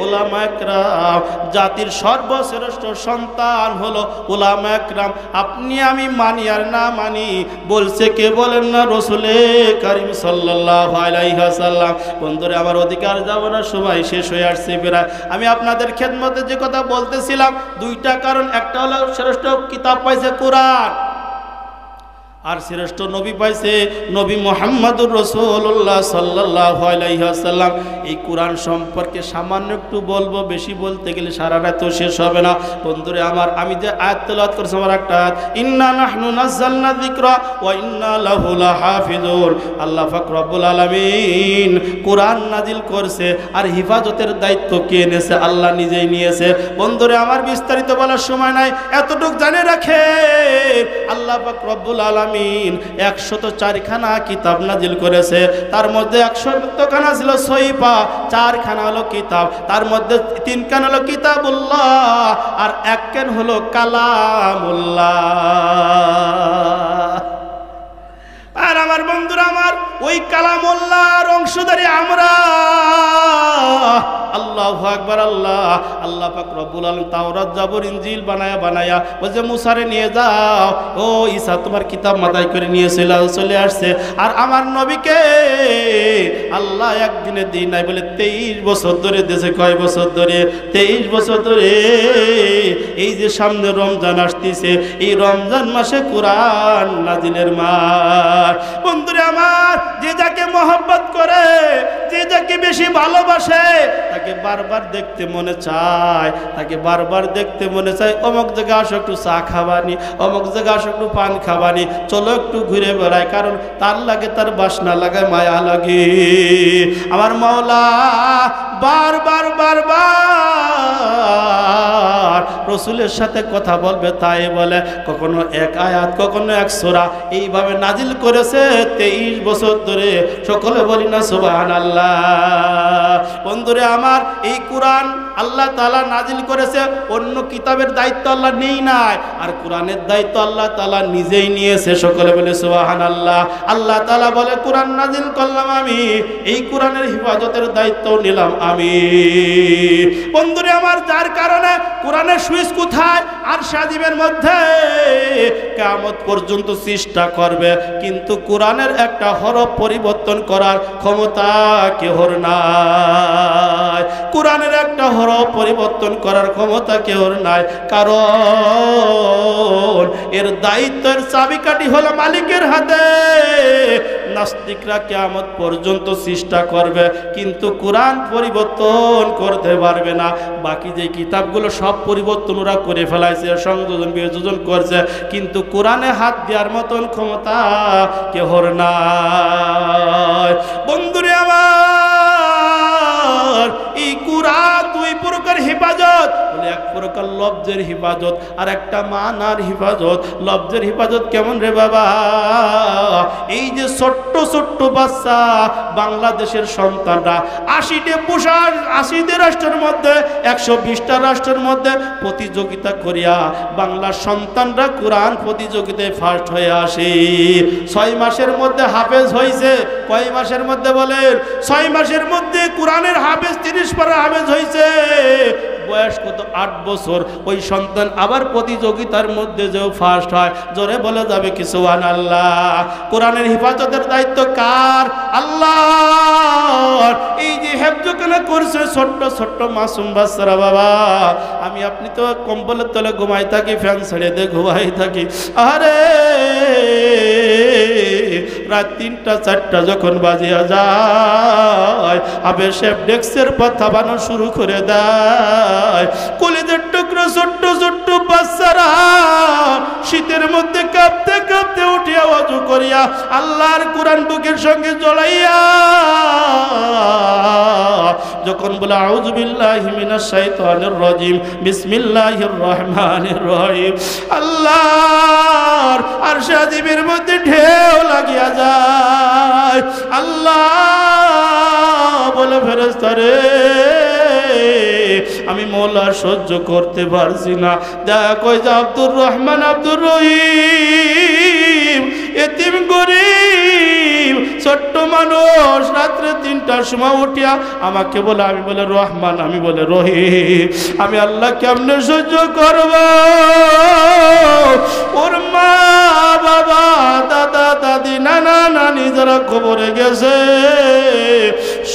উলামা একরাম জাতির সর্বশ্রেষ্ঠ সন্তান হলো উলামা একরাম। আপনি আমি মানি আর না মানি, বলছে কে বলেন না? রসুলে কারীম সাল্লাল্লাহু আলাইহি ওয়াসাল্লাম। বন্ধুরা আমার, অধিকার যাব না, সময় শেষ হয়ে আসছে প্রায়। আমি আপনাদের খেদমতে যে কথা বলতেছিলাম, দুইটা কারণ। একটা হলো শ্রেষ্ঠ কিতাব পাইছে কোরআন, আর শ্রেষ্ঠ নবী পাইছে নবী মুহাম্মদুর রাসূলুল্লাহ সাল্লাল্লাহু আলাইহি ওয়াসাল্লাম। এই কোরআন সম্পর্কে সামান্য একটু বলবো, বেশি বলতে গেলে সারা রাত শেষ হবে না। বন্ধুরে আমার, আমি যে আয়াত তেলাওয়াত করছি, আমার একটা আয়াত, ইন্না নাহনু নাযালনা যিকরা ওয়া ইন্না লাহু লাহাফিজুন। আল্লাহ পাক রব্বুল আলামিন কোরআন নাজিল করছে, আর হিফাজতের দায়িত্ব কে নিয়েছে? আল্লাহ নিজেই নিয়েছে। বন্ধুরে আমার, বিস্তারিত বলার সময় নাই, এতটুক জানে রাখে আল্লাহ পাক রব্বুল আলামিন 104 খানা কিতাব নাজিল করেছে। তার মধ্যে 100 খানা ছিল সহিফা, 4 খানা হলো কিতাব, তার মধ্যে 3 খান হলো কিতাবুল্লাহ, আর 1 খান হলো কালামুল্লাহ। আর আমার বন্ধুরা আমার, ওই কালামুল্লাহর অংশধারী আমরা। আল্লাহু আকবার। আল্লাহ পাক রব্বুল আলামিন তাওরাত জাবর ইনজিল বানায়া বলছে মুসারে নিয়ে যাও, ও ঈসা তোমার কিতাব মাথায় করে নিয়ে চলে আসছে। আর আমার নবীকে আল্লাহ একদিনে দিন নাই বলে 23 বছর ধরে দেশে। কয় বছর ধরে? 23 বছর ধরে। এই যে সামনে রমজান আসতেছে, এই রমজান মাসে কোরআন নাজিলের মাস। বন্ধুরা আমার, যে যাকে মহব্বত করে, যে যাকে বেশি ভালোবাসে, তাকে বারবার দেখতে মনে চায়, তাকে বারবার দেখতে মনে চায়। অমুক জায়গায় আসো একটু চা খাবানি, অমুক জায়গায় আসো একটু পান খাবানি, চলো একটু ঘুরে বেড়ায়। কারণ তার লাগে, তার বাসনা লাগে, মায়া লাগে। আমার মাওলা বারবার রসুলের সাথে কথা বলবে, তাই বলে কখনো 1 আয়াত, কখনো 1 সূরা এইভাবে নাজিল করেছে 23 বছর ধরে। সকলে বলি না সুবহানাল্লাহ। বন্ধুরে আমার, এই কোরআন আল্লাহ তাআলা নাজিল করেছে, অন্য কিতাবের দায়িত্ব আল্লাহ নেই নাই, আর কোরআনের দায়িত্ব আল্লাহ তাআলা নিজেই নিয়েছে। সকলে বলে সুবহানাল্লাহ। আল্লাহ তাআলা বলে কোরআন নাজিল করলাম আমি, এই কোরআনের হিফাজতের দায়িত্ব নিলাম আমি। বন্ধুরে আমার, যার কারণে কোরআনের সুইচ কোথায়? আরশে আজিমের মধ্যে কিয়ামত পর্যন্ত চেষ্টা করবে, কিন্তু কোরআনের একটা হরফ পরিবর্তন করার ক্ষমতা কেহর নাই। কোরআনের একটা হরফ পরিবর্তন করার ক্ষমতা কেউর নাই, কারণ এর দায়িত্বের চাবিকাঠি হলো মালিকের হাতে। নাস্তিকরা কিয়ামত পর্যন্ত চেষ্টা করবে কিন্তু কোরআন পরিবর্তন করতে পারবে না। বাকি যে কিতাবগুলো সব পরিবর্তন ওরা করে ফেলাইছে, সংযোজন বিয়োজন করছে, কিন্তু কোরআনে হাত দেওয়ার মতন ক্ষমতা কেহর নাই। বন্ধুরে আমার, এই কোরআন দুই প্রকার হেফাজত, এক প্রকার লফজের হেফাজত আর একটা মানার হেফাজত। লফজের হেফাজত কেমন রে বাবা? এই যে ছোট্ট ছোট্ট বাচ্চা বাংলাদেশের সন্তানরা 80টা রাষ্ট্রের মধ্যে 120টা রাষ্ট্রের মধ্যে প্রতিযোগিতা করিয়া বাংলার সন্তানরা কোরআন প্রতিযোগিতায় ফার্স্ট হয়ে আসে। 6 মাসের মধ্যে হাফেজ হয়েছে। কয় মাসের মধ্যে বলেন? 6 মাসের মধ্যে কোরআনের হাফেজ 30 পারা হাফেজ হয়েছে। বয়স কত? 8 বছর। ওই সন্তান আবার প্রতিযোগিতার মধ্যে যেও ফার্স্ট হয়, জোরে বলে যাবে কি সুবহানাল্লাহ। কোরআনের হেফাজতের দায়িত্ব কার? আল্লাহর। এই যে হেফজখানা করছে ছোট্ট ছোট্ট মাসুম বাচ্চারা বাবা, আমি আপনি তো কম্বলের তলে ঘুমাই থাকি, ফ্যান ছেড়ে দিয়ে ঘুমাই থাকি। আরে রাত 3টা 4টা যখন বাজিয়া যায়, আবে শেফ ডেস্কের পাতা বানানো শুরু করে দেয়। কলিজার টুকরো ছোট্ট ছোট্ট বাচ্চারা শীতের মধ্যে কাঁপতে কাঁপতে উঠিয়া ওযু করিয়া আল্লাহর কোরআন বুকের সঙ্গে জড়াইয়া যখন বলে আউযু বিল্লাহি মিনাশ শাইতানির রাজিম বিসমিল্লাহির রহমানির রহিম, আল্লাহর আরশে আজিমের মধ্যে ঢেউ লাগিয়া যায়। আল্লাহ বলে ফেরেশতা রে, আমি মওলা সহ্য করতে পারছি না, দয়া কই যে আব্দুর রহমান আব্দুর রহিম এতিম গরিব ছোট্ট মানুষ রাত্রে 3টার সময় উঠিয়া আমাকে বলে, আমি বলে রহমান, আমি বলে রহিম, আমি আল্লাহ কেমনে সহ্য করব? ওর মা বাবা দাদা দাদি নানা নানি যারা কবরে গেছে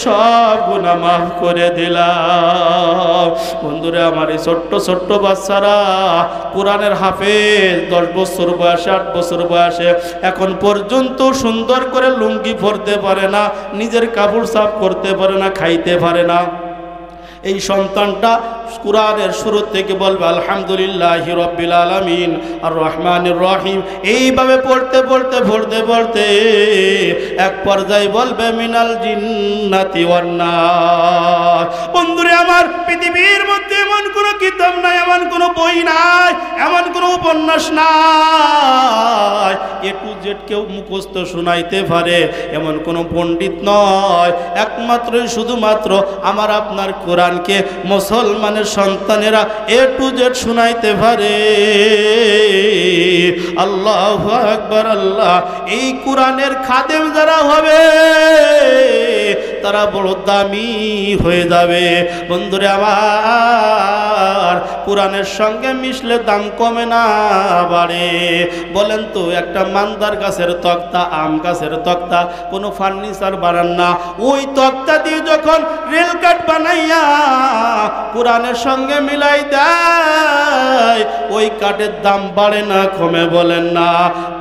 সব গুনাহ মাফ করে দিলাম। বন্ধুরে আমার, এই ছোট্ট ছোট্ট বাচ্চারা কোরআনের হাফেজ 10 বছর বয়সে 8 বছর বয়সে এখন পর্যন্ত সুন্দর করে লুঙ্গি পরতে পারে না, নিজের কাপড় সাফ করতে পারে না, খাইতে পারে না। এই সন্তানটা কোরআনের শুরু থেকে বলবে আলহামদুলিল্লাহি রাব্বিল আলামিন আর রহমানির রহিম, এইভাবে পড়তে পড়তে পড়তে পড়তে এক পর্যায়ে বলবে মিনাল জিন্নাতি ওয়ান নাস। বন্ধুরে আমার, পৃথিবীর মধ্যে এমন কোনো কিতাব নাই, এমন কোনো বই নাই, এমন কোনো উপন্যাস নাই এ টু জেড কেউ মুখস্থ শোনাইতে পারে এমন কোনো পণ্ডিত নয়। একমাত্র শুধুমাত্র আমার আপনার কোরআনকে মুসলমানের সন্তানেরা এ টু জেড শোনাইতে পারে। আল্লাহু আকবার আল্লাহ। এই কোরআনের খাদেম যারা হবে তারা বড় দামি হয়ে যাবে। বন্ধুরে আমার, কোরআনের সঙ্গে মিশলে দাম কমে না বাড়ে? বলেন তো, একটা মান্দার গাছের তক্তা, আম গাছের তক্তা, কোনো ফার্নিচার বানান না, ওই তক্তা দিয়ে যখন রেলকাট বানাইয়া কোরআনের সঙ্গে মিলাই দেয়, ওই কাঠের দাম বাড়ে না কমে? বলেন না?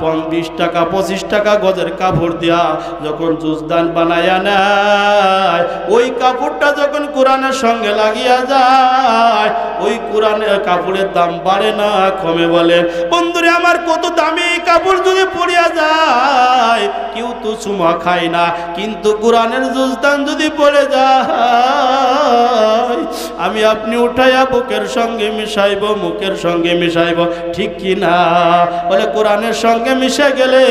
20 টাকা 25 টাকা গজের কাপড় দিয়া যখন জুজদান বানাইয়া নেয়, ওই কাপড়টা যখন কোরআনের সঙ্গে লাগিয়া যায়, ওই কোরআনের কাপড়ের দাম বাড়ে না কমে? বলেন বন্ধুরে আমার, কত দামি কাপড় যদি পরিয়া যায় কেউ তো চুমা খায় না, কিন্তু কোরআনের জুজদান যদি পড়ে যায় আমি আপনি উঠাইয়া বুকের সঙ্গে মিশাইব, মুখের সঙ্গে মিশাইব, ঠিক কি না? বলে কোরআনের সঙ্গে মিশে গেলে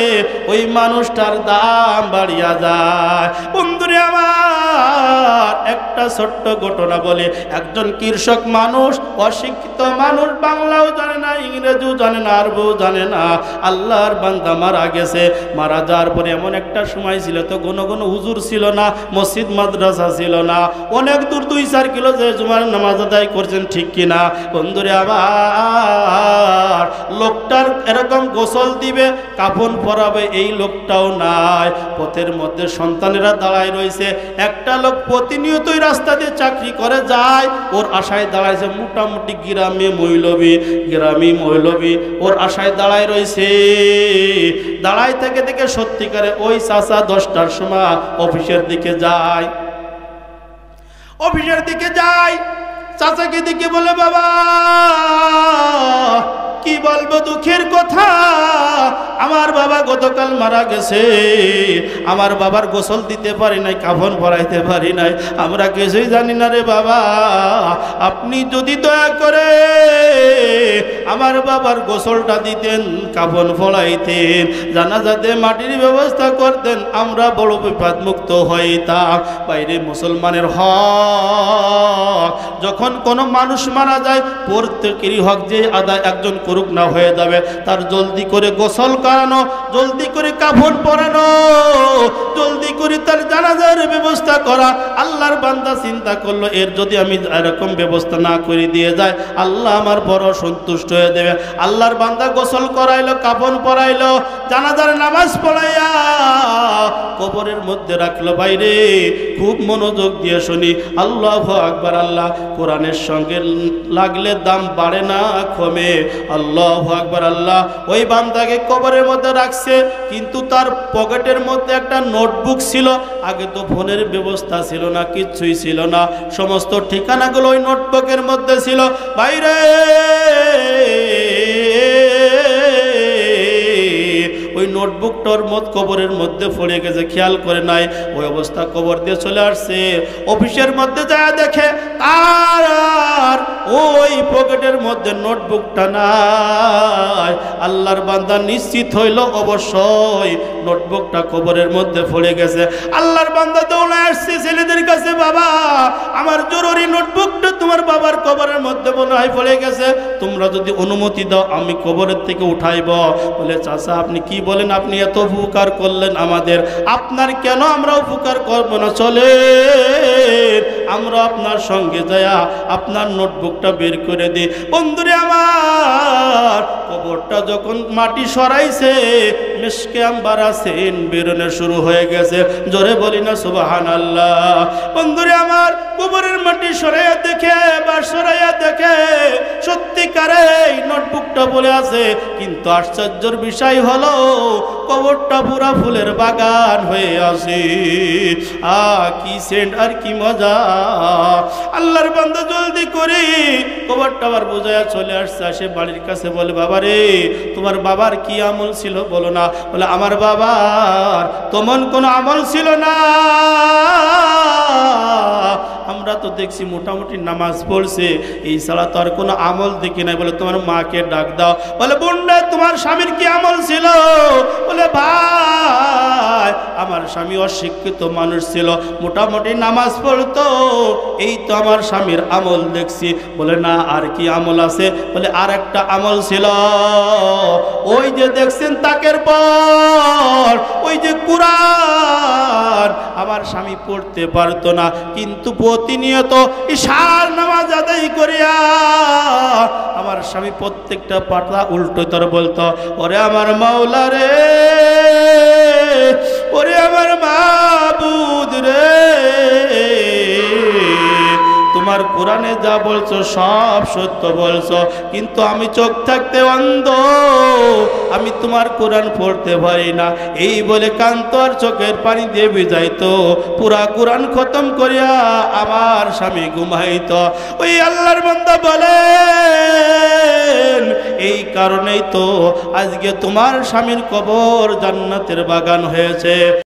ওই মানুষটার দাম বাড়িয়া যায়। বন্ধুরে আমার, একটা ছোট্ট ঘটনা বলে, একজন কৃষক মানুষ, অশিক্ষিত মানুষ, বাংলাও জানে না, ইংরেজিও জানে না, আরবিও জানে না, আল্লাহর বান্দা মারা গেছে। মারা যাওয়ার পরে এমন একটা সময় ছিল তো ঘন ঘন হুজুর ছিল না, মসজিদ মাদ্রাসা ছিল না, অনেক দূর 2-4 কিলো যে জুমার জানাজার নামাজ আদায় করছেন, ঠিক কিনা? বন্ধুরে আমার, লোকটার এরকম গোসল দিবে, কাফন পরাবে, এই লোকটাও নাই। পথের মধ্যে সন্তানেরা দাঁড়ায় রয়েছে। একটা লোক প্রতিনিয়তই রাস্তা দিয়ে চাকরি করে যায়, ওর আশায় দাঁড়াইছে। মোটামুটি গ্রামী মৌলবী ওর আশায় দাঁড়ায় রয়েছে। দাঁড়ায় থেকে থেকে সত্যিকারে ওই চাচা 10টার সময় অফিসের দিকে যায়। চাচাকে দিকে বলে, বাবা কি বলবো দুঃখের কথা, আমার বাবা গতকাল মারা গেছে। আমার বাবার গোসল দিতে পারি নাই, কাফন পরাইতে পারি নাই, আমরা কিছুই জানি না রে বাবা। আপনি যদি দয়া করে আমার বাবার গোসলটা দিতেন, কাফন পরাইতেন, জানাজাতে মাটির ব্যবস্থা করতেন, আমরা বড় বিপদ মুক্ত হইতাম। বাইরে মুসলমানের হক, যখন কোনো মানুষ মারা যায় প্রত্যেকেরই হক যে আদায় একজন করুক না হয়ে যাবে। তার জলদি করে গোসল করানো, জলদি করে কাফন পরানো, জলদি করে তার জানাজার ব্যবস্থা করা। আল্লাহর বান্দা চিন্তা করলো, এর যদি আমি এরকম ব্যবস্থা না করে দিয়ে যাই, আল্লাহ আমার বড় সন্তুষ্ট হয়ে দেবে। আল্লাহর বান্দা গোসল করাইলো, কাফন পরাইলো, জানাজার নামাজ পড়াইয়া কবরের মধ্যে রাখলো। বাইরে খুব মনোযোগ দিয়ে শুনি, আল্লাহু আকবার। আল্লাহ কোরআনের সঙ্গে লাগলে দাম বাড়ে না, কমে। আল্লাহু আকবার। আল্লাহ ওই বান্দাকে কবরের মধ্যে রাখছে, কিন্তু তার পকেটের মধ্যে একটা নোটবুক ছিল। আগে তো ফোনের ব্যবস্থা ছিল না, কিচ্ছুই ছিল না, সমস্ত ঠিকানাগুলো ওই নোটবুকের মধ্যে ছিল। বাইরে ওই নোটবুকটার কবরের মধ্যে পড়ে গেছে, খেয়াল করে নাই। ওই অবস্থা কবর দিয়ে চলে আসছে। অফিসের মধ্যে যায় দেখে তার ওই পকেটের মধ্যে নোটবুকটা নাই। আল্লাহর বান্দা নিশ্চিত হইল অবশ্যই নোটবুকটা কবরের মধ্যে পড়ে গেছে। আল্লাহর বান্দা দৌড়ে আসছে ছেলেদের কাছে, বাবা আমার জরুরি নোটবুকটা তোমার বাবার কবরের মধ্যে মনে হয় পড়ে গেছে, তোমরা যদি অনুমতি দাও আমি কবরের থেকে উঠাইব। বলে, চাচা আপনি কি বলেন, আপনি এত উপকার করলেন আমাদের, আপনার কেন আমরা উপকার করবো না? চলে আমরা আপনার সঙ্গে যায়া আপনার নোটবুকটা বের করে দিই। বন্ধুরে আমার, কবরটা যখন মাটি সরাইছে, মিশকে আম্বার আছেন বেরোনো শুরু হয়ে গেছে। জোরে বলি না সুবহানাল্লাহ। বন্ধুরে আমার, কবরের মাটি সরাইয়া দেখে বা সরাইয়া দেখে সত্যিকারে নোটবুকটা বলে আছে, কিন্তু আশ্চর্যের বিষয় হলো কবরটা পুরা ফুলের বাগান হয়ে আছে। কি সেন্ট আর কি মজা! আল্লাহর বান্দা জলদি করে কবরটা আবার বোঝায়া চলে আসছে। আসে বাড়ির কাছে বলে, বাবা রে তোমার বাবার কি আমল ছিল বলো না? বলে, আমার বাবার তেমন কোনো আমল ছিল না, আমরা তো দেখছি মোটামুটি নামাজ পড়ছে, এই ছাড়া তো আর কোনো আমল দেখি নাই। বলে, তোমার মাকে ডাক দাও। বলে, বোনরা তোমার স্বামীর কি আমল ছিল? বলে, ভাই আমার স্বামী অশিক্ষিত মানুষ ছিল, মোটামুটি নামাজ পড়তো, এই তো আমার স্বামীর আমল দেখছি। বলে, না আর কি আমল আছে? বলে, আর একটা আমল ছিল, ওই যে দেখছেন তাকের পর ওই যে কুরআন আমার স্বামী পড়তে পারতো না, কিন্তু প্রতিনিয়ত ঈশার নামাজ আদায় করিয়া আমার স্বামী প্রত্যেকটা পাতা উল্টো তর বলতো, ওরে আমার মাওলা রে, ওরে আমার মাবুদ রে, তোমার কোরআনে যা বলছো সব সত্য বলছো, কিন্তু আমি চোখ থাকতে অন্ধ, আমি তোমার কোরআন পড়তে পারি না। এই বলে কান্ত আর চোখের পানি দিয়ে ভিজাইতো, পুরা কোরআন খতম করিয়া আমার স্বামী ঘুমাইতো। ওই আল্লাহর বান্দা বলেন, এই কারণেই তো আজকে তোমার স্বামীর কবর জান্নাতের বাগান হয়েছে।